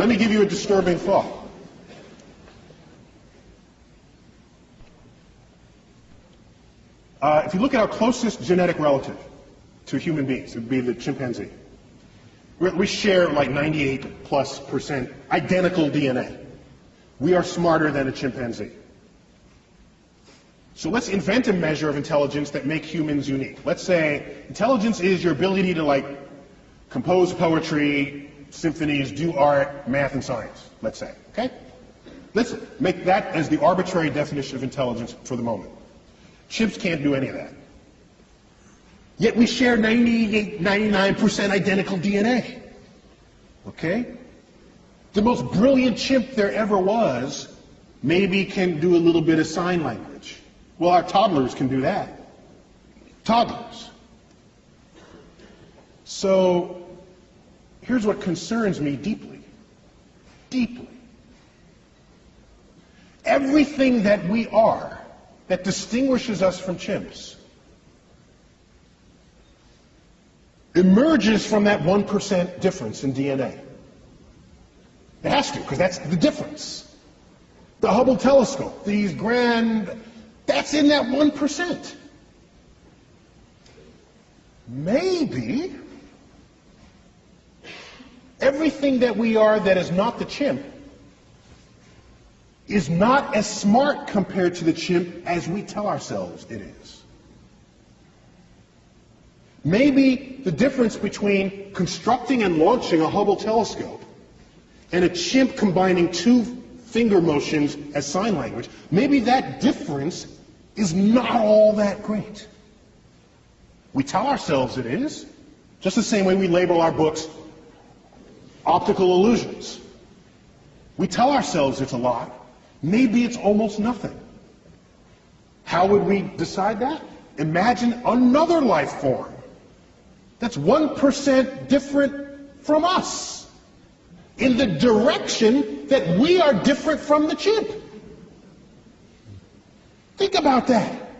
Let me give you a disturbing thought. If you look at our closest genetic relative to human beings, it would be the chimpanzee. We share like 98+% identical DNA. We are smarter than a chimpanzee. So let's invent a measure of intelligence that makes humans unique. Let's say intelligence is your ability to like compose poetry, symphonies, do art, math, and science, let's say, okay? Let's make that as the arbitrary definition of intelligence for the moment. Chimps can't do any of that. Yet we share 98, 99% identical DNA, okay? The most brilliant chimp there ever was maybe can do a little bit of sign language. Well, our toddlers can do that. Toddlers. So here's what concerns me deeply. Deeply. Everything that we are that distinguishes us from chimps emerges from that 1% difference in DNA. It has to, because that's the difference. The Hubble telescope, these grand, that's in that 1%. Maybe everything that we are that is not the chimp is not as smart compared to the chimp as we tell ourselves it is. Maybe the difference between constructing and launching a Hubble telescope and a chimp combining two finger motions as sign language, maybe that difference is not all that great. We tell ourselves it is, just the same way we label our books optical illusions. We tell ourselves it's a lot. Maybe it's almost nothing. How would we decide that? Imagine another life form that's 1% different from us in the direction that we are different from the chimp. Think about that.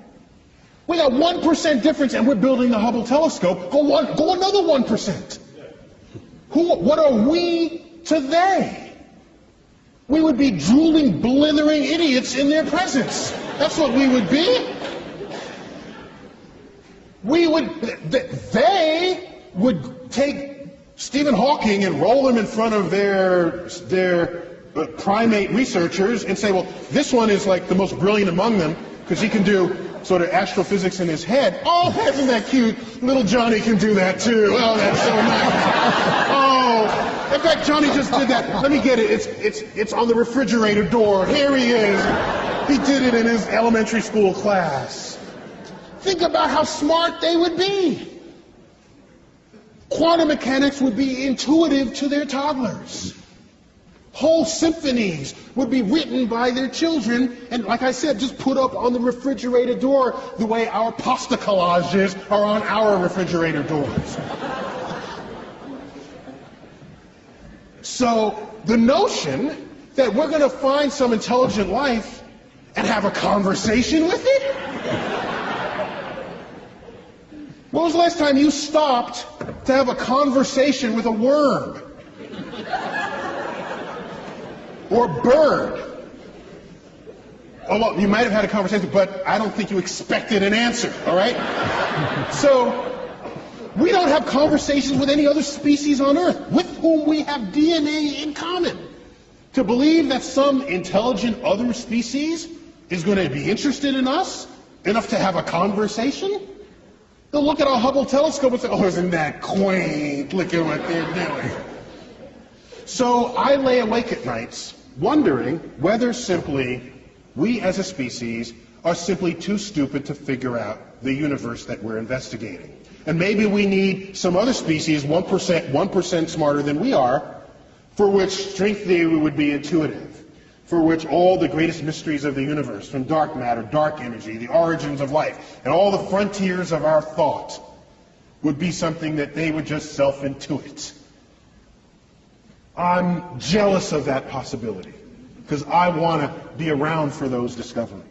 We got 1% difference and we're building the Hubble telescope. Go another 1%. What are we to they? We would be drooling, blithering idiots in their presence. That's what we would be. They would take Stephen Hawking and roll him in front of their primate researchers and say, well, this one is like the most brilliant among them because he can do sort of astrophysics in his head. Oh, isn't that cute? Little Johnny can do that too. Oh, that's so nice. Oh, in fact, Johnny just did that. Let me get it. It's on the refrigerator door. Here he is. He did it in his elementary school class. Think about how smart they would be. Quantum mechanics would be intuitive to their toddlers. Whole symphonies would be written by their children and, like I said, just put up on the refrigerator door the way our pasta collages are on our refrigerator doors. So the notion that we're going to find some intelligent life and have a conversation with it? When was the last time you stopped to have a conversation with a worm? Or bird? Oh, well, you might have had a conversation, but I don't think you expected an answer, all right? So, we don't have conversations with any other species on Earth with whom we have DNA in common. To believe that some intelligent other species is going to be interested in us enough to have a conversation? They'll look at our Hubble telescope and say, oh, isn't that quaint? Look at what they're doing. So I lay awake at nights wondering whether simply we as a species are simply too stupid to figure out the universe that we're investigating. And maybe we need some other species, 1% smarter than we are, for which string theory would be intuitive, for which all the greatest mysteries of the universe, from dark matter, dark energy, the origins of life, and all the frontiers of our thought would be something that they would just self-intuit. I'm jealous of that possibility, because I want to be around for those discoveries.